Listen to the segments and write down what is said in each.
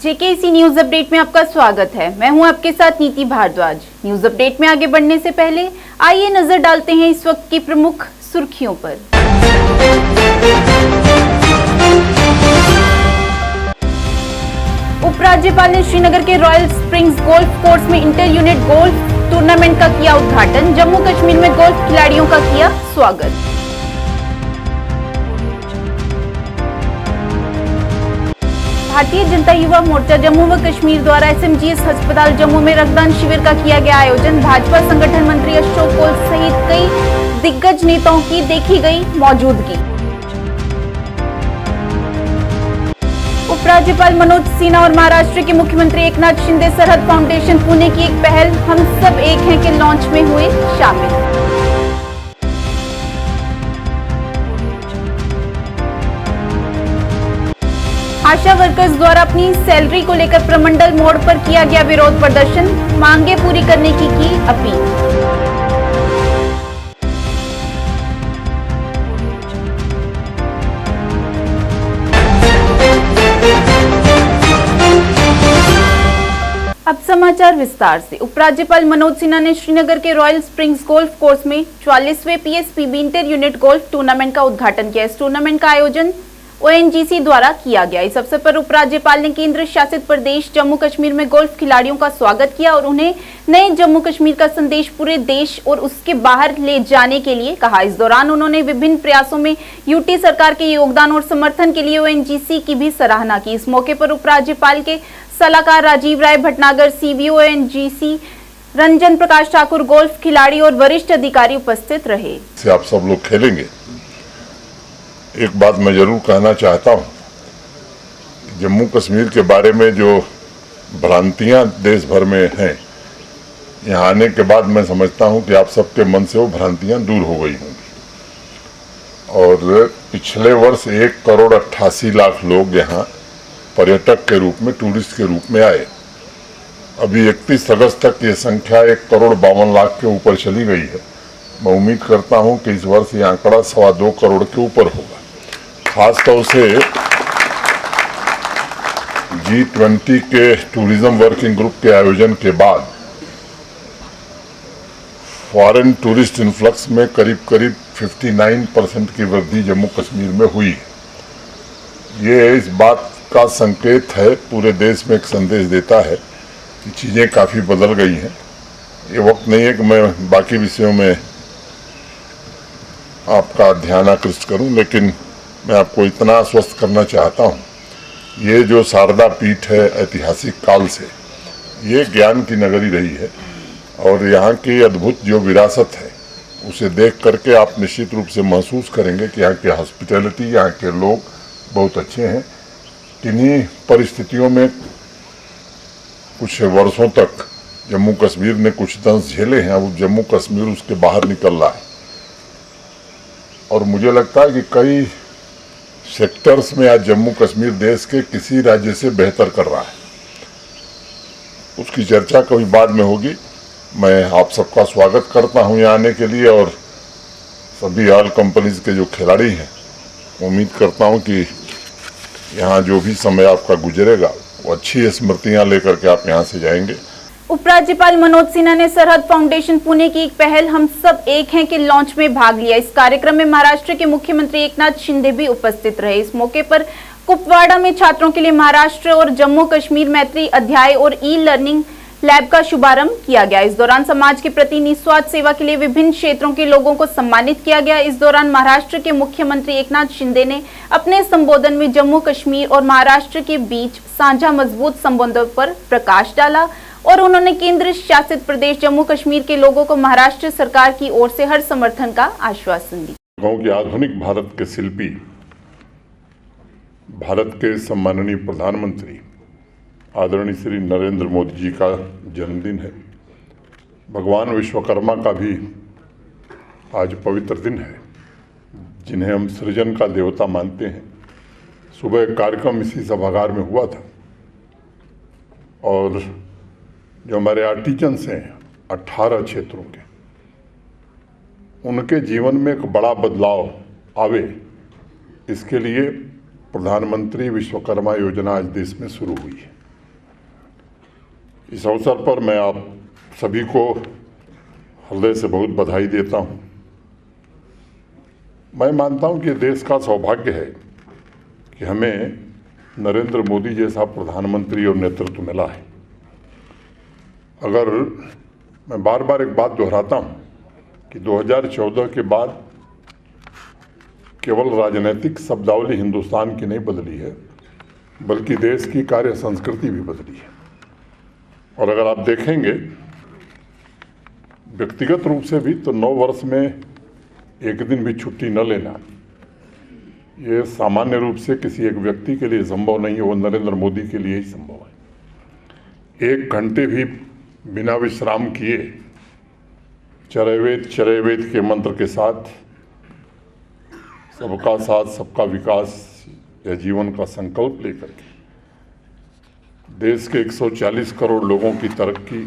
JKC news update में आपका स्वागत है। मैं हूं आपके साथ नीति भारद्वाज। न्यूज अपडेट में आगे बढ़ने से पहले आइए नजर डालते हैं इस वक्त की प्रमुख सुर्खियों पर। उपराज्यपाल ने श्रीनगर के रॉयल स्प्रिंग्स गोल्फ कोर्स में इंटर यूनिट गोल्फ टूर्नामेंट का किया उद्घाटन। जम्मू कश्मीर में गोल्फ खिलाड़ियों का किया स्वागत। भारतीय जनता युवा मोर्चा जम्मू व कश्मीर द्वारा एसएमजीएस अस्पताल जम्मू में रक्तदान शिविर का किया गया आयोजन। भाजपा संगठन मंत्री अशोक कौल सहित कई दिग्गज नेताओं की देखी गई मौजूदगी। उपराज्यपाल मनोज सिन्हा और महाराष्ट्र के मुख्यमंत्री एकनाथ शिंदे सरहद फाउंडेशन पुणे की एक पहल हम सब एक हैं के लॉन्च में हुए शामिल। आशा वर्कर्स द्वारा अपनी सैलरी को लेकर प्रमंडल मोड़ पर किया गया विरोध प्रदर्शन। मांगे पूरी करने की अपील। अब समाचार विस्तार से। उपराज्यपाल मनोज सिन्हा ने श्रीनगर के रॉयल स्प्रिंग्स गोल्फ कोर्स में 44वें PSPB inter unit golf tournament का उद्घाटन किया। इस टूर्नामेंट का आयोजन ओएनजीसी द्वारा किया गया। इस अवसर पर उपराज्यपाल ने केंद्र शासित प्रदेश जम्मू कश्मीर में गोल्फ खिलाड़ियों का स्वागत किया और उन्हें नए जम्मू कश्मीर का संदेश पूरे देश और उसके बाहर ले जाने के लिए कहा। इस दौरान उन्होंने विभिन्न प्रयासों में यूटी सरकार के योगदान और समर्थन के लिए ओएनजीसी की भी सराहना की। इस मौके पर उपराज्यपाल के सलाहकार राजीव राय भटनागर, सीवीओ ओएनजीसी रंजन प्रकाश ठाकुर, गोल्फ खिलाड़ी और वरिष्ठ अधिकारी उपस्थित रहे। आप सब लोग खेलेंगे। एक बात मैं जरूर कहना चाहता हूं, जम्मू कश्मीर के बारे में जो भ्रांतियां देश भर में हैं, यहाँ आने के बाद मैं समझता हूं कि आप सबके मन से वो भ्रांतियां दूर हो गई होंगी। और पिछले वर्ष 1,88,00,000 लोग यहाँ पर्यटक के रूप में, टूरिस्ट के रूप में आए। अभी 31 अगस्त तक ये संख्या 1,52,00,000 के ऊपर चली गई है। मैं उम्मीद करता हूं कि इस वर्ष ये आंकड़ा 2.25 करोड़ के ऊपर होगा। खासतौर से G20 के टूरिज्म वर्किंग ग्रुप के आयोजन के बाद फॉरेन टूरिस्ट इन्फ्लक्स में करीब 59% की वृद्धि जम्मू कश्मीर में हुई है। ये इस बात का संकेत है, पूरे देश में एक संदेश देता है कि चीज़ें काफ़ी बदल गई हैं। ये वक्त नहीं है कि मैं बाकी विषयों में आपका ध्यान आकृष्ट करूं, लेकिन मैं आपको इतना आश्वस्त करना चाहता हूं, ये जो शारदा पीठ है ऐतिहासिक काल से, ये ज्ञान की नगरी रही है और यहाँ की अद्भुत जो विरासत है उसे देख करके आप निश्चित रूप से महसूस करेंगे कि यहाँ की हॉस्पिटैलिटी, यहाँ के लोग बहुत अच्छे हैं। किन्हीं परिस्थितियों में कुछ वर्षों तक जम्मू कश्मीर ने कुछ दंश झेले हैं, अब जम्मू कश्मीर उसके बाहर निकल रहा है और मुझे लगता है कि कई सेक्टर्स में आज जम्मू कश्मीर देश के किसी राज्य से बेहतर कर रहा है। उसकी चर्चा कभी बाद में होगी। मैं आप सबका स्वागत करता हूं यहाँ आने के लिए और सभी ऑल कंपनीज के जो खिलाड़ी हैं, उम्मीद करता हूं कि यहाँ जो भी समय आपका गुजरेगा वो अच्छी स्मृतियाँ लेकर के आप यहाँ से जाएंगे। उपराज्यपाल मनोज सिन्हा ने सरहद फाउंडेशन पुणे की एक पहल हम सब एक हैं के लॉन्च में भाग लिया। इस कार्यक्रम में महाराष्ट्र के मुख्यमंत्री एकनाथ शिंदे भी उपस्थित रहे। इस मौके पर कुपवाड़ा में छात्रों के लिए महाराष्ट्र और जम्मू कश्मीर मैत्री अध्याय और ई लर्निंग लैब का शुभारंभ किया गया। इस दौरान समाज के प्रति निस्वार्थ सेवा के लिए विभिन्न क्षेत्रों के लोगों को सम्मानित किया गया। इस दौरान महाराष्ट्र के मुख्यमंत्री एकनाथ शिंदे ने अपने संबोधन में जम्मू कश्मीर और महाराष्ट्र के बीच साझा मजबूत संबंधों पर प्रकाश डाला और उन्होंने केंद्र शासित प्रदेश जम्मू कश्मीर के लोगों को महाराष्ट्र सरकार की ओर से हर समर्थन का आश्वासन दिया। गांव के आधुनिक भारत के शिल्पी, भारत के सम्माननीय प्रधानमंत्री आदरणीय श्री नरेंद्र मोदी जी का जन्मदिन है। भगवान विश्वकर्मा का भी आज पवित्र दिन है, जिन्हें हम सृजन का देवता मानते हैं। सुबह एक कार्यक्रम इसी सभागार में हुआ था और जो हमारे आर्टिजन्स हैं 18 क्षेत्रों के, उनके जीवन में एक बड़ा बदलाव आवे, इसके लिए प्रधानमंत्री विश्वकर्मा योजना आज देश में शुरू हुई है। इस अवसर पर मैं आप सभी को हृदय से बहुत बधाई देता हूं। मैं मानता हूं कि देश का सौभाग्य है कि हमें नरेंद्र मोदी जैसा प्रधानमंत्री और नेतृत्व मिला है। अगर मैं बार बार एक बात दोहराता हूं कि 2014 के बाद केवल राजनीतिक शब्दावली हिंदुस्तान की नहीं बदली है, बल्कि देश की कार्य संस्कृति भी बदली है। और अगर आप देखेंगे व्यक्तिगत रूप से भी, तो 9 वर्ष में एक दिन भी छुट्टी न लेना, ये सामान्य रूप से किसी एक व्यक्ति के लिए संभव नहीं है। वो नरेंद्र मोदी के लिए ही संभव है। 1 घंटे भी बिना विश्राम किए चरैवेद के मंत्र के साथ सबका साथ सबका विकास या जीवन का संकल्प लेकर के देश के 140 करोड़ लोगों की तरक्की,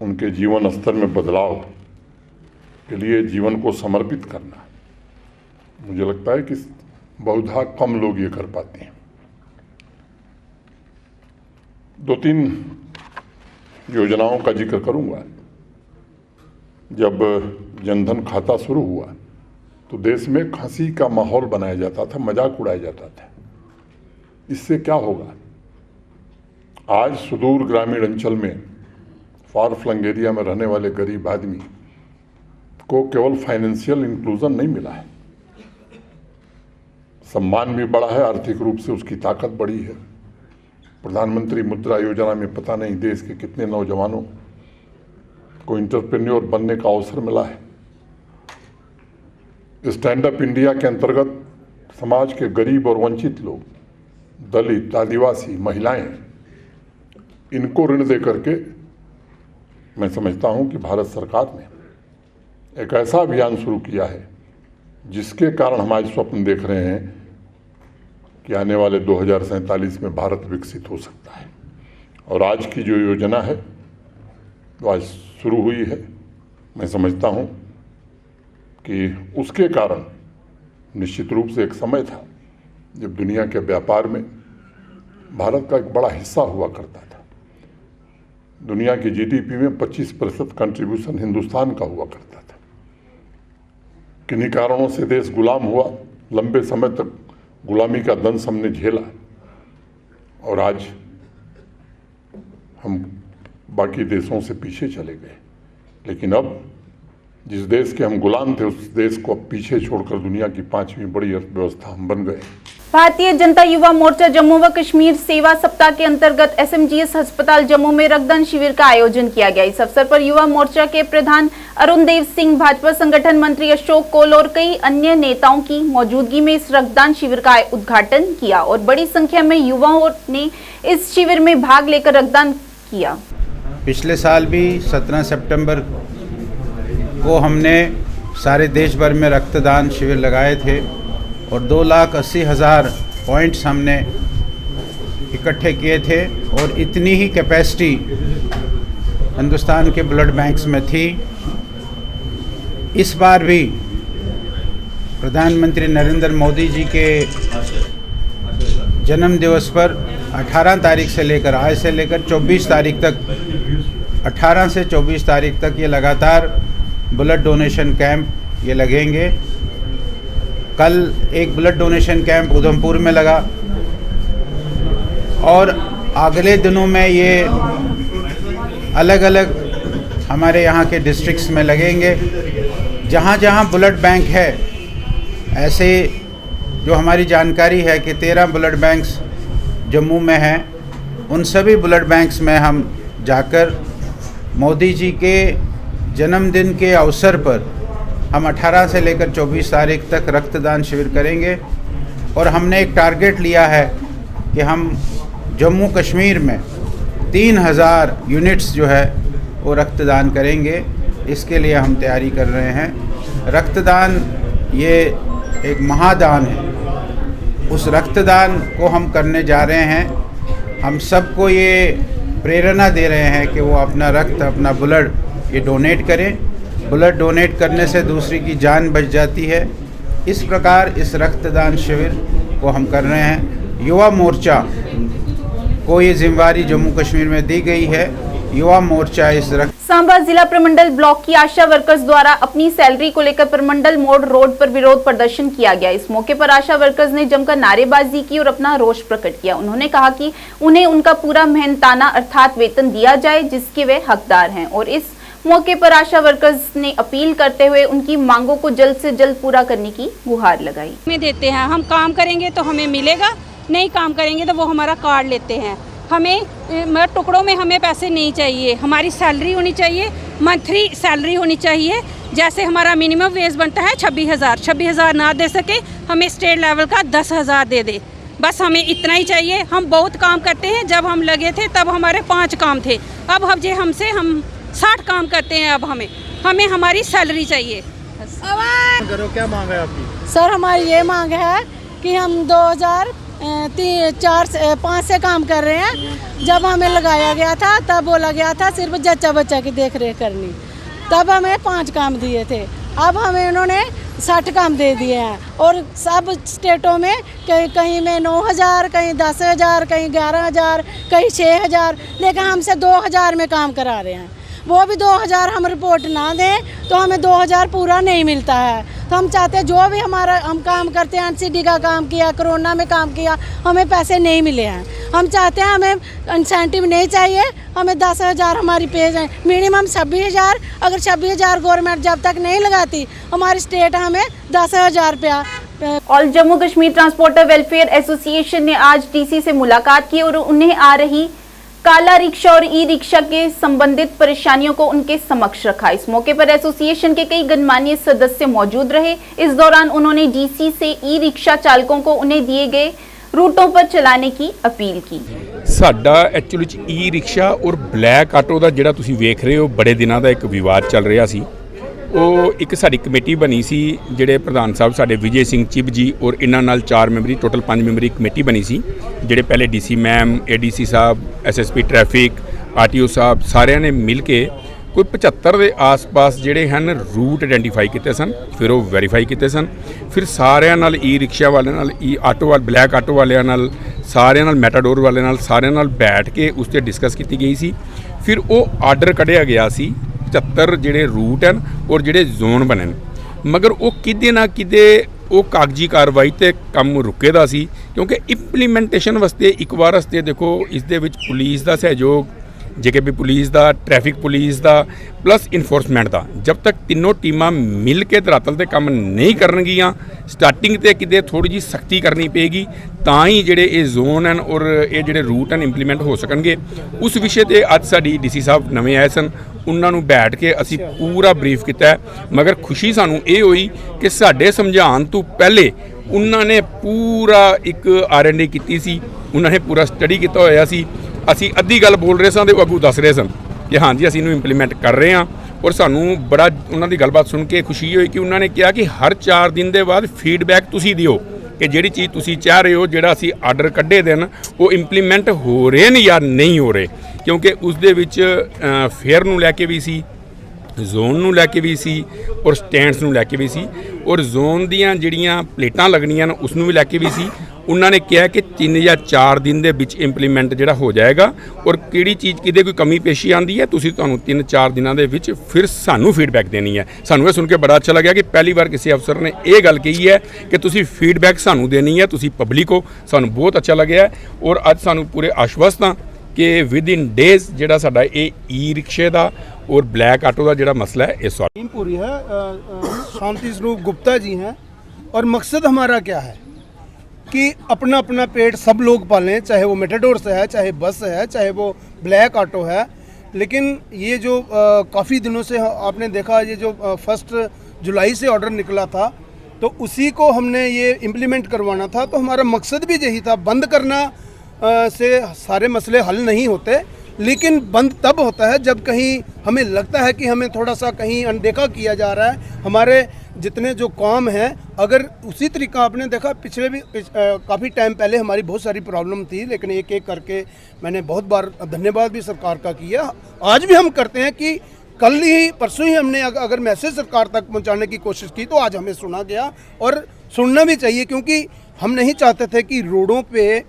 उनके जीवन स्तर में बदलाव के लिए जीवन को समर्पित करना, मुझे लगता है कि बहुधा कम लोग ये कर पाते हैं। 2-3 योजनाओं का जिक्र करूंगा। जब जनधन खाता शुरू हुआ तो देश में हंसी का माहौल बनाया जाता था, मजाक उड़ाया जाता था। इससे क्या होगा? आज सुदूर ग्रामीण अंचल में, फार फ्लंग एरिया में रहने वाले गरीब आदमी को केवल फाइनेंशियल इंक्लूजन नहीं मिला है, सम्मान भी बढ़ा है, आर्थिक रूप से उसकी ताकत बढ़ी है। प्रधानमंत्री मुद्रा योजना में पता नहीं देश के कितने नौजवानों को इंटरप्रेन्योर बनने का अवसर मिला है। स्टैंड अप इंडिया के अंतर्गत समाज के गरीब और वंचित लोग, दलित, आदिवासी, महिलाएं, इनको ऋण दे करके मैं समझता हूं कि भारत सरकार ने एक ऐसा अभियान शुरू किया है जिसके कारण हम आज स्वप्न देख रहे हैं कि आने वाले 2047 में भारत विकसित हो सकता है। और आज की जो योजना है वो आज शुरू हुई है। मैं समझता हूं कि उसके कारण निश्चित रूप से एक समय था जब दुनिया के व्यापार में भारत का एक बड़ा हिस्सा हुआ करता था। दुनिया की जीडीपी में 25% कंट्रीब्यूशन हिंदुस्तान का हुआ करता था। किन्हीं कारणों से देश गुलाम हुआ, लंबे समय तक गुलामी का दंश हमने झेला और आज हम बाकी देशों से पीछे चले गए। लेकिन अब जिस देश के हम गुलाम थे, उस देश को अब पीछे छोड़कर दुनिया की 5वीं बड़ी अर्थव्यवस्था हम बन गए। भारतीय जनता युवा मोर्चा जम्मू व कश्मीर सेवा सप्ताह के अंतर्गत SMGS अस्पताल जम्मू में रक्तदान शिविर का आयोजन किया गया। इस अवसर पर युवा मोर्चा के प्रधान अरुण देव सिंह, भाजपा संगठन मंत्री अशोक कोल और कई अन्य नेताओं की मौजूदगी में इस रक्तदान शिविर का उद्घाटन किया और बड़ी संख्या में युवाओं ने इस शिविर में भाग लेकर रक्तदान किया। पिछले साल भी 17 सितंबर को हमने सारे देश भर में रक्तदान शिविर लगाए थे और 2,80,000 पॉइंट्स हमने इकट्ठे किए थे और इतनी ही कैपेसिटी हिंदुस्तान के ब्लड बैंक्स में थी। इस बार भी प्रधानमंत्री नरेंद्र मोदी जी के जन्म दिवस पर 18 तारीख से लेकर आज से लेकर 24 तारीख तक 18 से 24 तारीख तक ये लगातार ब्लड डोनेशन कैंप ये लगेंगे। कल एक ब्लड डोनेशन कैंप उधमपुर में लगा और अगले दिनों में ये अलग अलग हमारे यहाँ के डिस्ट्रिक्ट्स में लगेंगे। जहाँ जहाँ ब्लड बैंक है, ऐसे जो हमारी जानकारी है कि 13 ब्लड बैंक्स जम्मू में हैं, उन सभी ब्लड बैंक्स में हम जाकर मोदी जी के जन्मदिन के अवसर पर हम 18 से लेकर 24 तारीख तक रक्तदान शिविर करेंगे। और हमने एक टारगेट लिया है कि हम जम्मू कश्मीर में 3000 यूनिट्स जो है वो रक्तदान करेंगे। इसके लिए हम तैयारी कर रहे हैं। रक्तदान ये एक महादान है, उस रक्तदान को हम करने जा रहे हैं। हम सबको ये प्रेरणा दे रहे हैं कि वो अपना रक्त, अपना ब्लड ये डोनेट करें। ब्लड डोनेट करने से दूसरी की जान बच जाती है। इस प्रकार इस रक्तदान शिविर को हम कर रहे हैं। युवा मोर्चा को ये जिम्मेवारी जम्मू कश्मीर में दी गई है। युवा मोर्चा इस सांबा जिला प्रमंडल ब्लॉक की आशा वर्कर्स द्वारा अपनी सैलरी को लेकर प्रमंडल मोड़ रोड पर विरोध प्रदर्शन किया गया। इस मौके पर आशा वर्कर्स ने जमकर नारेबाजी की और अपना रोष प्रकट किया। उन्होंने कहा कि उन्हें उनका पूरा मेहनताना अर्थात वेतन दिया जाए जिसके वे हकदार हैं और इस मौके पर आशा वर्कर्स ने अपील करते हुए उनकी मांगों को जल्द से जल्द पूरा करने की गुहार लगाई। हमें देते हैं, हम काम करेंगे तो हमें मिलेगा, नहीं काम करेंगे तो वो हमारा कार्ड लेते हैं। हमें टुकड़ों में हमें पैसे नहीं चाहिए, हमारी सैलरी होनी चाहिए, मंथली सैलरी होनी चाहिए। जैसे हमारा मिनिमम वेज बनता है 26,000 ना दे सके हमें स्टेट लेवल का 10,000 दे दे, बस हमें इतना ही चाहिए। हम बहुत काम करते हैं, जब हम लगे थे तब हमारे 5 काम थे, अब हम 60 काम करते हैं। अब हमें हमारी सैलरी चाहिए। करो, क्या मांग है आपकी? सर हमारी ये मांग है कि हम 2004-5 से काम कर रहे हैं। जब हमें लगाया गया था तब बोला गया था सिर्फ जच्चा बच्चा की देख रेख करनी, तब हमें 5 काम दिए थे। अब हमें उन्होंने 60 काम दे दिए हैं और सब स्टेटों में कहीं में 9,000, कहीं 10,000, कहीं 11,000, कहीं 6,000, लेकिन हमसे 2,000 में काम करा रहे हैं। वो भी 2,000 हम रिपोर्ट ना दें तो हमें 2,000 पूरा नहीं मिलता है। तो हम चाहते हैं जो भी हम काम करते हैं, NCD का काम किया, कोरोना में काम किया, हमें पैसे नहीं मिले हैं। हम चाहते हैं हमें इंसेंटिव नहीं चाहिए, हमें 10,000 हमारी पे जाए, मिनिमम 26,000। अगर 26,000 गवर्नमेंट जब तक नहीं लगाती हमारी स्टेट हमें 10,000 रुपया। All Jammu Kashmir transporter welfare association ने आज डीसी से मुलाकात की और उन्हें आ रही काला रिक्शा और ई रिक्शा के संबंधित परेशानियों को उनके समक्ष रखा। इस मौके पर एसोसिएशन के कई गणमान्य सदस्य मौजूद रहे। इस दौरान उन्होंने डीसी से ई रिक्शा चालकों को उन्हें दिए गए रूटों पर चलाने की अपील की। साडा एक्चुअली ई रिक्शा और ब्लैक आटो का जिहड़ा तुसीं वेख रहे हो बड़े दिनों का एक विवाद चल रहा सी। ਉਹ ਇੱਕ ਸਾਡੀ ਕਮੇਟੀ ਬਣੀ ਸੀ, ਜਿਹੜੇ ਪ੍ਰਧਾਨ ਸਾਹਿਬ ਸਾਡੇ ਵਿਜੇ ਸਿੰਘ ਚਿਬ ਜੀ ਔਰ ਇਹਨਾਂ ਨਾਲ 4 ਮੈਂਬਰੀ ਟੋਟਲ 5 ਮੈਂਬਰੀ ਕਮੇਟੀ ਬਣੀ ਸੀ, ਜਿਹੜੇ ਪਹਿਲੇ ਡੀਸੀ ਮੈਮ, ਏਡੀਸੀ ਸਾਹਿਬ, ਐਸਐਸਪੀ ਟ੍ਰੈਫਿਕ, ਆਰਟੀਓ ਸਾਹਿਬ ਸਾਰਿਆਂ ਨੇ ਮਿਲ ਕੇ ਕੋਈ 75 ਦੇ ਆਸ-ਪਾਸ ਜਿਹੜੇ ਹਨ ਰੂਟ ਆਇਡੈਂਟੀਫਾਈ ਕੀਤੇ ਸਨ, ਫਿਰ ਉਹ ਵੈਰੀਫਾਈ ਕੀਤੇ ਸਨ। ਫਿਰ ਸਾਰਿਆਂ ਨਾਲ ਈ ਰਿਕਸ਼ਾ ਵਾਲਿਆਂ ਨਾਲ, ਈ ਆਟੋ ਵਾਲ ਬਲੈਕ ਆਟੋ ਵਾਲਿਆਂ ਨਾਲ, ਸਾਰਿਆਂ ਨਾਲ ਮੈਟਾਡੋਰ ਵਾਲਿਆਂ ਨਾਲ, ਸਾਰਿਆਂ ਨਾਲ ਬੈਠ ਕੇ ਉਸ 'ਤੇ ਡਿਸਕਸ ਕੀਤੀ ਗਈ ਸੀ। ਫਿਰ ਉਹ ਆਰਡਰ ਕੱਢਿਆ ਗਿਆ ਸੀ 75 ਜਿਹੜੇ ਰੂਟ ਹਨ ਔਰ ਜਿਹੜੇ ਜ਼ੋਨ ਬਣੇ ਨੇ, ਮਗਰ ਉਹ ਕਿਤੇ ਨਾ ਕਿਤੇ ਉਹ ਕਾਗਜ਼ੀ ਕਾਰਵਾਈ ਤੇ ਕੰਮ ਰੁਕੇ ਦਾ ਸੀ, ਕਿਉਂਕਿ ਇੰਪਲੀਮੈਂਟੇਸ਼ਨ ਵਾਸਤੇ ਇੱਕ ਵਾਰ ਵਾਸਤੇ ਦੇਖੋ ਇਸ ਦੇ ਵਿੱਚ ਪੁਲਿਸ ਦਾ ਸਹਿਯੋਗ, जेकेपी पुलिस का, ट्रैफिक पुलिस का प्लस इन्फोर्समेंट का, जब तक तीनों टीमां मिल के धरातल ते काम नहीं करनगियां, स्टार्टिंग ते किते थोड़ी जी सख्ती करनी पेगी, तां ही जिहड़े ये जोन हैं और ये जिहड़े रूट हैं इंप्लीमेंट हो सकणगे। उस विषय ते अज साडी डीसी साहब नवें आए सन, उन्होंने बैठ के असी पूरा ब्रीफ किया है। मगर खुशी सानू ये हुई कि साडे समझाउण तो पहले उन्होंने पूरा एक R&D की सी, उन्होंने पूरा स्टडी किया होया सी। ਅਸੀਂ ਅੱਧੀ ਗੱਲ ਬੋਲ ਰਹੇ ਸਾਂ ਤੇ ਅੱਗੂ ਦੱਸ ਰਹੇ ਸਨ ਕਿ ਹਾਂਜੀ ਅਸੀਂ ਇਹਨੂੰ ਇੰਪਲੀਮੈਂਟ ਕਰ ਰਹੇ ਹਾਂ। ਔਰ ਸਾਨੂੰ ਬੜਾ ਉਹਨਾਂ ਦੀ ਗੱਲਬਾਤ ਸੁਣ ਕੇ ਖੁਸ਼ੀ ਹੋਈ ਕਿ ਉਹਨਾਂ ਨੇ ਕਿਹਾ ਕਿ ਹਰ 4 ਦਿਨ ਦੇ ਬਾਅਦ ਫੀਡਬੈਕ ਤੁਸੀਂ ਦਿਓ ਕਿ ਜਿਹੜੀ ਚੀਜ਼ ਤੁਸੀਂ ਚਾਹ ਰਹੇ ਹੋ, ਜਿਹੜਾ ਅਸੀਂ ਆਰਡਰ ਕੱਢੇ ਦੇਣ, ਉਹ ਇੰਪਲੀਮੈਂਟ ਹੋ ਰਹੇ ਨੇ ਜਾਂ ਨਹੀਂ ਹੋ ਰਹੇ। ਕਿਉਂਕਿ ਉਸ ਦੇ ਵਿੱਚ ਫੇਅਰ ਨੂੰ ਲੈ ਕੇ ਵੀ ਸੀ, ਜ਼ੋਨ ਨੂੰ ਲੈ ਕੇ ਵੀ ਸੀ ਔਰ ਸਟੈਂਡਸ ਨੂੰ ਲੈ ਕੇ ਵੀ ਸੀ, ਔਰ ਜ਼ੋਨ ਦੀਆਂ ਜਿਹੜੀਆਂ ਪਲੇਟਾਂ ਲੱਗਣੀਆਂ ਨੇ ਉਸ ਨੂੰ ਵੀ ਲੈ ਕੇ ਵੀ ਸੀ। ਉਹਨਾਂ ਨੇ ਕਿਹਾ ਕਿ 3 ਜਾਂ 4 ਦਿਨ ਦੇ ਵਿੱਚ ਇੰਪਲੀਮੈਂਟ ਜਿਹੜਾ ਹੋ ਜਾਏਗਾ, ਔਰ ਕਿਹੜੀ ਚੀਜ਼ ਕਿਤੇ ਕੋਈ ਕਮੀ ਪੇਸ਼ੀ ਆਉਂਦੀ ਹੈ ਤੁਸੀਂ ਤੁਹਾਨੂੰ 3-4 ਦਿਨਾਂ ਦੇ ਵਿੱਚ ਫਿਰ ਸਾਨੂੰ ਫੀਡਬੈਕ ਦੇਣੀ ਹੈ। ਸਾਨੂੰ ਇਹ ਸੁਣ ਕੇ ਬੜਾ ਅੱਛਾ ਲੱਗਿਆ ਕਿ ਪਹਿਲੀ ਵਾਰ ਕਿਸੇ ਅਫਸਰ ਨੇ ਇਹ ਗੱਲ ਕਹੀ ਹੈ ਕਿ ਤੁਸੀਂ ਫੀਡਬੈਕ ਸਾਨੂੰ ਦੇਣੀ ਹੈ, ਤੁਸੀਂ ਪਬਲਿਕ ਹੋ। ਸਾਨੂੰ ਬਹੁਤ ਅੱਛਾ ਲੱਗਿਆ ਔਰ ਅੱਜ ਸਾਨੂੰ ਪੂਰੇ ਆਸ਼ਵਸਤ ਹਾਂ कि विद इन डेज ਜਿਹੜਾ ਸਾਡਾ ਇਹ ई रिक्शे ਦਾ और ब्लैक आटो का ਜਿਹੜਾ मसला है इस टीम पूरी है। शांति स्वरूप गुप्ता जी हैं और मकसद हमारा क्या है कि अपना अपना पेट सब लोग पालें, चाहे वो मेटाडोर से है, चाहे बस से है, चाहे वो ब्लैक ऑटो है। लेकिन ये जो काफ़ी दिनों से आपने देखा, ये जो 1 जुलाई से ऑर्डर निकला था तो उसी को हमने ये इम्प्लीमेंट करवाना था। तो हमारा मकसद भी यही था। बंद करना से सारे मसले हल नहीं होते, लेकिन बंद तब होता है जब कहीं हमें लगता है कि हमें थोड़ा सा कहीं अनदेखा किया जा रहा है। हमारे जितने जो काम हैं, अगर उसी तरीका आपने देखा पिछले भी काफ़ी टाइम पहले हमारी बहुत सारी प्रॉब्लम थी, लेकिन एक एक करके मैंने बहुत बार धन्यवाद भी सरकार का किया। आज भी हम करते हैं कि कल ही परसों ही हमने अगर मैसेज सरकार तक पहुंचाने की कोशिश की तो आज हमें सुना गया और सुनना भी चाहिए, क्योंकि हम नहीं चाहते थे कि रोडों पे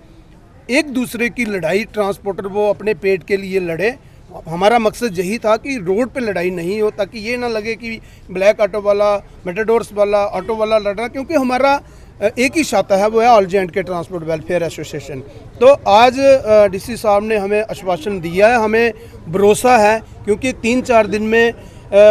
एक दूसरे की लड़ाई, ट्रांसपोर्टर वो अपने पेट के लिए लड़े। हमारा मकसद यही था कि रोड पे लड़ाई नहीं हो, ताकि ये ना लगे कि ब्लैक ऑटो वाला, मेटाडोर्स वाला, ऑटो वाला लड़ रहा, क्योंकि हमारा एक ही शाखा है, वो है ऑल जे के ट्रांसपोर्ट वेलफेयर एसोसिएशन। तो आज डीसी साहब ने हमें आश्वासन दिया है, हमें भरोसा है, क्योंकि 3-4 दिन में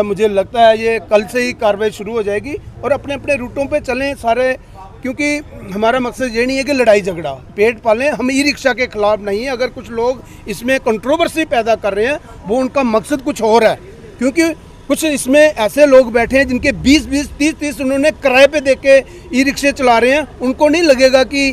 मुझे लगता है ये कल से ही कार्रवाई शुरू हो जाएगी और अपने अपने रूटों पे चलें सारे, क्योंकि हमारा मकसद ये नहीं है कि लड़ाई झगड़ा, पेट पालें। हम ई रिक्शा के खिलाफ नहीं है। अगर कुछ लोग इसमें कंट्रोवर्सी पैदा कर रहे हैं, वो उनका मकसद कुछ और है, क्योंकि कुछ इसमें ऐसे लोग बैठे हैं जिनके 20-20, 30-30 उन्होंने किराए पे दे के ई रिक्शे चला रहे हैं। उनको नहीं लगेगा कि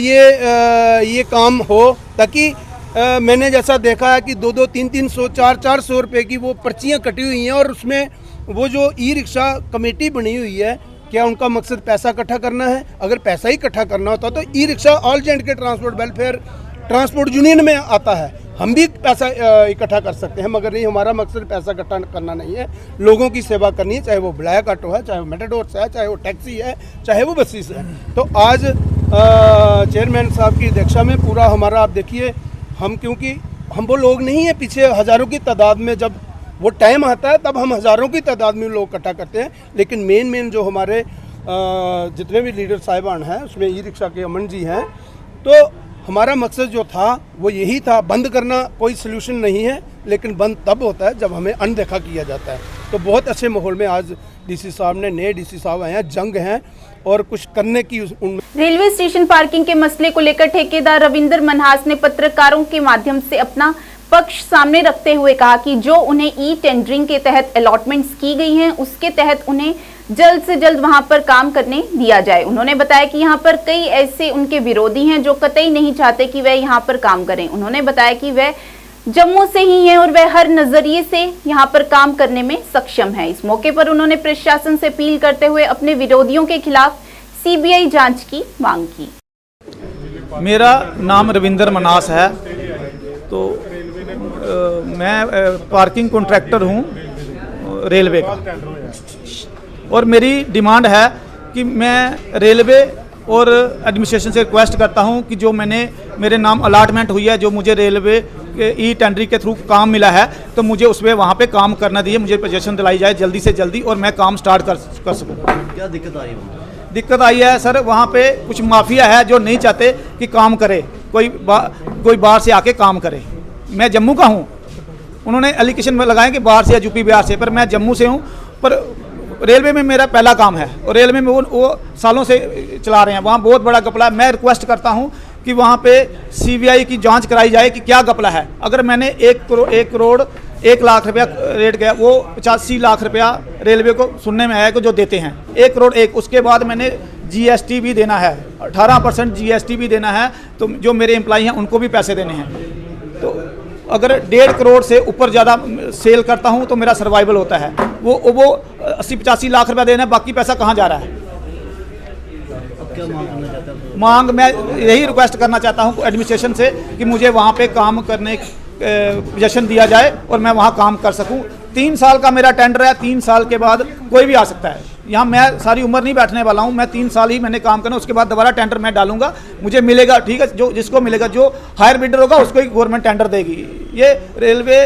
ये काम हो, ताकि मैंने जैसा देखा है कि 2-2, 300, 400 रुपये की वो पर्चियाँ कटी हुई हैं, और उसमें वो जो ई रिक्शा कमेटी बनी हुई है, क्या उनका मकसद पैसा इकट्ठा करना है? अगर पैसा ही इकट्ठा करना होता तो ई रिक्शा ऑल जे के ट्रांसपोर्ट वेलफेयर ट्रांसपोर्ट यूनियन में आता है, हम भी पैसा इकट्ठा कर सकते हैं। मगर नहीं, हमारा मकसद पैसा इकट्ठा करना नहीं है, लोगों की सेवा करनी है, चाहे वो ब्लैक ऑटो है, चाहे वो मेटाडोर्स है, चाहे वो टैक्सी है, चाहे वो बसेस है। तो आज चेयरमैन साहब की अध्यक्षता में पूरा हमारा, आप देखिए, क्योंकि हम वो लोग नहीं हैं पीछे हज़ारों की तादाद में, जब वो टाइम आता है तब हम हज़ारों की तादाद में लोग इकट्ठा करते हैं, लेकिन मेन जो हमारे जितने भी लीडर साहिबान हैं, उसमें ई रिक्शा के अमन जी हैं। तो हमारा मकसद जो था वो यही था, बंद करना कोई सलूशन नहीं है, लेकिन बंद तब होता है जब हमें अनदेखा किया जाता है। तो बहुत अच्छे माहौल में आज डीसी साहब ने, नए डीसी साहब आए हैं, जंग हैं और कुछ करने की रेलवे स्टेशन पार्किंग के मसले को लेकर ठेकेदार रविंदर मनहास ने पत्रकारों के माध्यम से अपना पक्ष सामने रखते हुए कहा कि जो उन्हें ई टेंडरिंग के तहत अलॉटमेंट्स की गई हैं, उसके तहत उन्हें जल्द से जल्द वहां पर काम करने दिया जाए। उन्होंने बताया कि यहां पर कई ऐसे उनके विरोधी हैं जो कतई नहीं चाहते कि वह यहां पर काम करें। उन्होंने बताया कि वह जम्मू से ही हैं और वह हर नजरिए से यहां पर काम करने में सक्षम है। इस मौके पर उन्होंने प्रशासन से अपील करते हुए अपने विरोधियों के खिलाफ सीबीआई जांच की मांग की। मेरा नाम रविंदर मनास है, तो मैं पार्किंग कॉन्ट्रैक्टर हूँ रेलवे का, और मेरी डिमांड है कि मैं रेलवे और एडमिनिस्ट्रेशन से रिक्वेस्ट करता हूं कि जो मेरे नाम अलॉटमेंट हुई है, जो मुझे रेलवे के ई टेंडरिंग के थ्रू काम मिला है, तो मुझे उसमें वहां पे काम करना दिए, मुझे पोजीशन दिलाई जाए जल्दी से जल्दी और मैं काम स्टार्ट कर सकूं। क्या दिक्कत आई? दिक्कत आई है सर, वहाँ पे कुछ माफिया है जो नहीं चाहते कि काम करे, कोई बाहर से आके काम करे। मैं जम्मू का हूँ, उन्होंने एलिगेशन में लगाए कि बाहर से या यूपी बिहार से, पर मैं जम्मू से हूँ। पर रेलवे में मेरा पहला काम है और रेलवे में वो सालों से चला रहे हैं, वहाँ बहुत बड़ा घपला है। मैं रिक्वेस्ट करता हूँ कि वहाँ पे सीबीआई की जांच कराई जाए कि क्या घपला है। अगर मैंने 1 करोड़ 1 लाख रुपया रेट गया, वो 85 लाख रुपया रेलवे को सुनने में आया कि जो देते हैं 1 करोड़ 1, उसके बाद मैंने जीएसटी भी देना है, 18% जीएसटी भी देना है, तो जो मेरे एम्प्लॉई हैं उनको भी पैसे देने हैं। तो अगर 1.5 करोड़ से ऊपर ज़्यादा सेल करता हूं तो मेरा सर्वाइवल होता है। वो 80-85 लाख रुपया देना है, बाकी पैसा कहाँ जा रहा है? अब क्या मांग करना चाहते हैं? मांग मैं यही रिक्वेस्ट करना चाहता हूं एडमिनिस्ट्रेशन से कि मुझे वहाँ पे काम करने पोजीशन दिया जाए और मैं वहाँ काम कर सकूँ। 3 साल का मेरा टेंडर है, 3 साल के बाद कोई भी आ सकता है। यहाँ मैं सारी उम्र नहीं बैठने वाला हूँ, मैं 3 साल ही मैंने काम करना, उसके बाद दोबारा टेंडर मैं डालूंगा, मुझे मिलेगा, ठीक है। जो जिसको मिलेगा, जो हायर बिडर होगा उसको ही गवर्नमेंट टेंडर देगी। ये रेलवे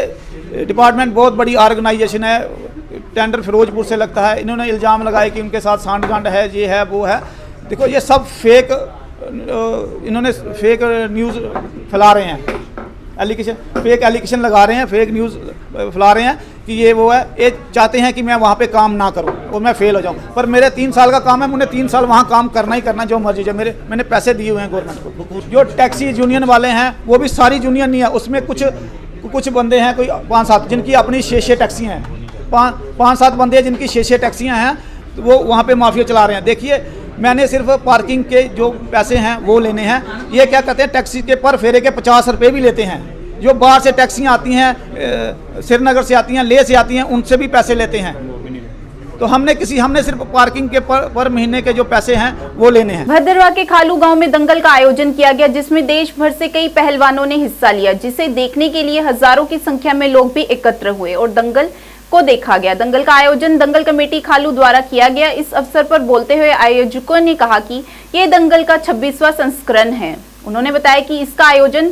डिपार्टमेंट बहुत बड़ी ऑर्गेनाइजेशन है, टेंडर फिरोजपुर से लगता है। इन्होंने इल्ज़ाम लगाए कि उनके साथ सांठ-गांठ है, ये है वो है। देखो ये सब फेक, इन्होंने फेक न्यूज़ फैला रहे हैं, फेक एलिगेशन लगा रहे हैं, फेक न्यूज़ फैला रहे हैं कि ये वो है। ये चाहते हैं कि मैं वहाँ पे काम ना करूँ और मैं फेल हो जाऊँ, पर मेरे 3 साल का काम है, मुझे 3 साल वहाँ काम करना ही करना, जो मर्जी है। मैंने पैसे दिए हुए हैं गवर्नमेंट को। जो टैक्सी यूनियन वाले हैं, वो भी सारी यूनियन नहीं है, उसमें कुछ बंदे हैं, कोई 5-7 जिनकी अपनी 6 टैक्सियाँ हैं, 5-7 बंदे हैं जिनकी 6 टैक्सियाँ हैं, तो वो वहाँ पे माफिया चला रहे हैं। देखिए, मैंने सिर्फ पार्किंग के जो पैसे हैं वो लेने हैं। ये क्या कहते हैं, टैक्सी के पर फेरे के 50 रुपये भी लेते हैं। जो बाहर से टैक्सियाँ आती हैं, श्रीनगर से आती हैं, लेह से आती हैं, उनसे भी पैसे लेते हैं। तो हमने सिर्फ पार्किंग के पर महीने के जो पैसे हैं वो लेने हैं। भद्रवाह के खालू गांव में दंगल का आयोजन किया गया, जिसमें देश भर से कई पहलवानों ने हिस्सा लिया, जिसे देखने के लिए हजारों की संख्या में लोग भी एकत्र हुए और दंगल को देखा गया। दंगल का आयोजन दंगल कमेटी खालू द्वारा किया गया। इस अवसर पर बोलते हुए आयोजकों ने कहा कि ये दंगल का 26वां संस्करण है उन्होंने बताया कि इसका आयोजन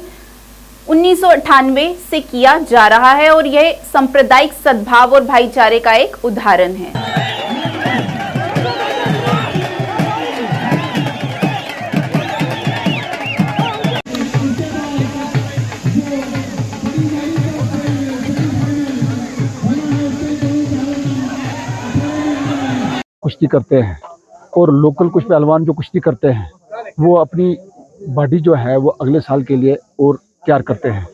1998 से किया जा रहा है और यह सांप्रदायिक सद्भाव और भाईचारे का एक उदाहरण है। कुश्ती करते हैं और लोकल कुछ पहलवान जो कुश्ती करते हैं वो अपनी बॉडी जो है वो अगले साल के लिए और तैयार करते हैं।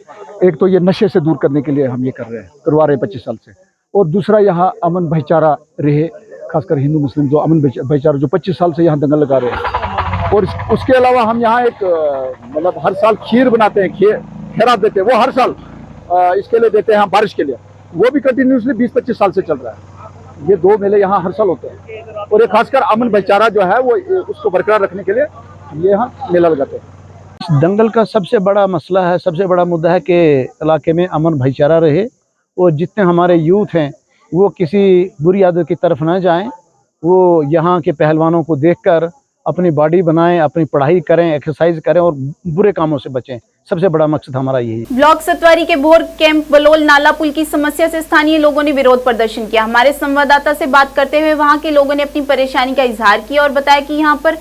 एक तो ये नशे से दूर करने के लिए हम ये कर रहे हैं, करवा रहे हैं 25 साल से, और दूसरा यहाँ अमन भाईचारा रहे, खासकर हिंदू मुस्लिम जो अमन भाईचारा जो 25 साल से यहाँ दंगल लगा रहे हैं। और उसके अलावा हम यहाँ एक मतलब हर साल खीर बनाते हैं, खैरात देते हैं, वो हर साल इसके लिए देते हैं हम बारिश के लिए, वो भी कंटिन्यूसली 20-25 साल से चल रहा है। ये 2 मेले यहाँ हर साल होते हैं और ये खासकर अमन भाईचारा जो है वो उसको बरकरार रखने के लिए ये यहाँ मेला लगाते हैं। दंगल का सबसे बड़ा मसला है, सबसे बड़ा मुद्दा है कि इलाके में अमन भाईचारा रहे और जितने हमारे यूथ हैं वो किसी बुरी आदत की तरफ ना जाएं, वो यहाँ के पहलवानों को देखकर अपनी बॉडी बनाएं, अपनी पढ़ाई करें, एक्सरसाइज करें और बुरे कामों से बचें। सबसे बड़ा मकसद हमारा यही है। ब्लॉक सतवारी के बोर कैंप बलोल नाला पुल की समस्या से स्थानीय लोगों ने विरोध प्रदर्शन किया। हमारे संवाददाता से बात करते हुए वहां के लोगों ने अपनी परेशानी का इजहार किया और बताया कि यहां पर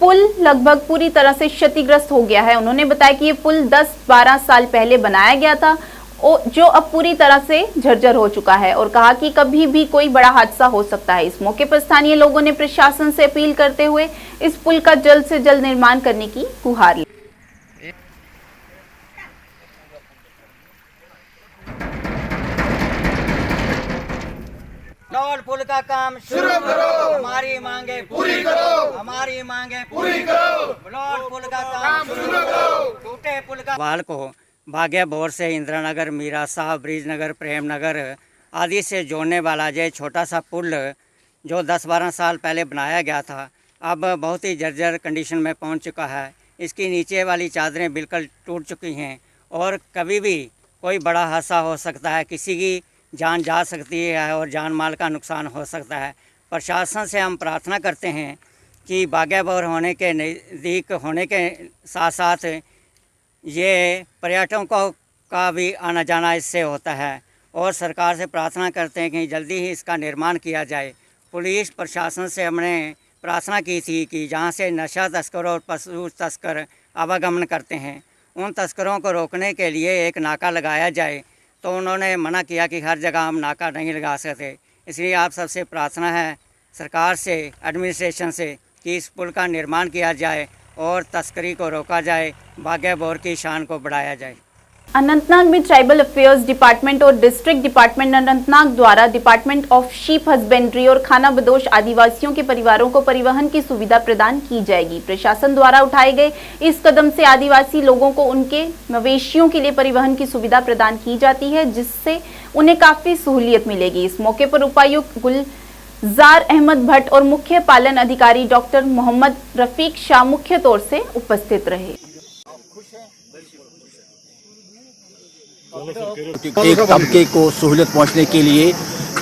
पुल लगभग पूरी तरह से क्षतिग्रस्त हो गया है। उन्होंने बताया कि ये पुल 10-12 साल पहले बनाया गया था जो अब पूरी तरह से जर्जर हो चुका है और कहा कि कभी भी कोई बड़ा हादसा हो सकता है। इस मौके पर स्थानीय लोगों ने प्रशासन से अपील करते हुए इस पुल का जल्द से जल्द निर्माण करने की गुहार ली। बलोल पुल का काम शुरू करो, हमारी मांगे पूरी करो, हमारी मांगे पूरी करो। बलोल पुल का काम शुरू करो, टूटे पुल का वाल को भाग्य बोर से इंदिरा नगर, मीरा साहब, ब्रिज नगर, प्रेम नगर आदि से जोड़ने वाला ये छोटा सा पुल जो 10-12 साल पहले बनाया गया था अब बहुत ही जर्जर कंडीशन में पहुंच चुका है। इसकी नीचे वाली चादरें बिल्कुल टूट चुकी हैं और कभी भी कोई बड़ा हादसा हो सकता है, किसी की जान जा सकती है और जान माल का नुकसान हो सकता है। प्रशासन से हम प्रार्थना करते हैं कि बागेबोर होने के नज़दीक होने के साथ साथ ये पर्यटकों का भी आना जाना इससे होता है और सरकार से प्रार्थना करते हैं कि जल्दी ही इसका निर्माण किया जाए। पुलिस प्रशासन से हमने प्रार्थना की थी कि जहाँ से नशा तस्कर और पशु तस्कर आवागमन करते हैं उन तस्करों को रोकने के लिए एक नाका लगाया जाए, तो उन्होंने मना किया कि हर जगह हम नाका नहीं लगा सकते। इसलिए आप सबसे प्रार्थना है सरकार से, एडमिनिस्ट्रेशन से कि इस पुल का निर्माण किया जाए और तस्करी को रोका जाए, बागेबोर की शान को बढ़ाया जाए। अनंतनाग में ट्राइबल अफेयर्स डिपार्टमेंट और डिस्ट्रिक्ट डिपार्टमेंट अनंतनाग द्वारा डिपार्टमेंट ऑफ शीप हस्बेंड्री और खाना बदोश आदिवासियों के परिवारों को परिवहन की सुविधा प्रदान की जाएगी। प्रशासन द्वारा उठाए गए इस कदम से आदिवासी लोगों को उनके मवेशियों के लिए परिवहन की सुविधा प्रदान की जाती है, जिससे उन्हें काफी सहूलियत मिलेगी। इस मौके पर उपायुक्त गुलजार अहमद भट्ट और मुख्य पालन अधिकारी डॉक्टर मोहम्मद रफीक शाह मुख्य तौर से उपस्थित रहे। एक तबके को सहूलियत पहुंचने के लिए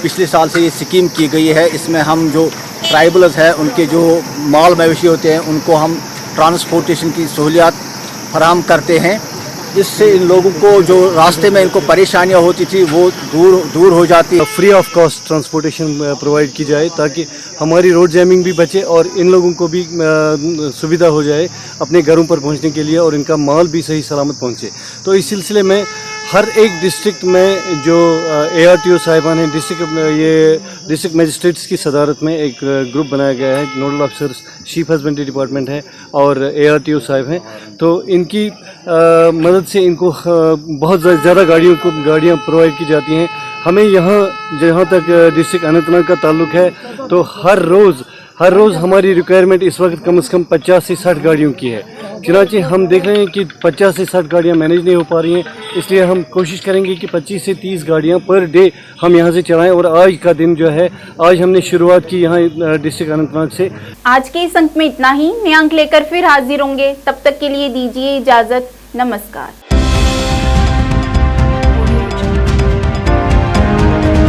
पिछले साल से ये स्कीम की गई है। इसमें हम जो ट्राइबल्स हैं उनके जो माल मवेशी होते हैं उनको हम ट्रांसपोर्टेशन की सहूलियत फराहम करते हैं। इससे इन लोगों को जो रास्ते में इनको परेशानियां होती थी वो दूर हो जाती है। Free of cost transportation provide की जाए ताकि हमारी रोड जैमिंग भी बचे और इन लोगों को भी सुविधा हो जाए अपने घरों पर पहुंचने के लिए और इनका माल भी सही सलामत पहुंचे। तो इस सिलसिले में हर एक डिस्ट्रिक्ट में जो ARTO साहिबान हैं, डिस्ट्रिक्ट मजिस्ट्रेट्स की सदारत में एक ग्रुप बनाया गया है। Nodal officers sheep husbandry department है और ARTO साहिब हैं। तो इनकी मदद से इनको बहुत ज़्यादा गाड़ियाँ प्रोवाइड की जाती हैं। हमें यहाँ जहाँ तक डिस्ट्रिक्ट अनंतनाग का ताल्लुक है तो हर रोज़ हमारी रिक्वायरमेंट इस वक्त कम से कम 50 से 60 गाड़ियों की है। चुनांचे हम देख रहे हैं कि 50 से 60 गाड़ियाँ मैनेज नहीं हो पा रही हैं, इसलिए हम कोशिश करेंगे कि 25 से 30 गाड़ियाँ पर डे हम यहाँ से चलाएं। और आज का दिन जो है, आज हमने शुरुआत की यहाँ डिस्ट्रिक्ट अनंतनाग से। आज के इस अंक में इतना ही। नए अंक लेकर फिर हाजिर होंगे, तब तक के लिए दीजिए इजाजत। नमस्कार।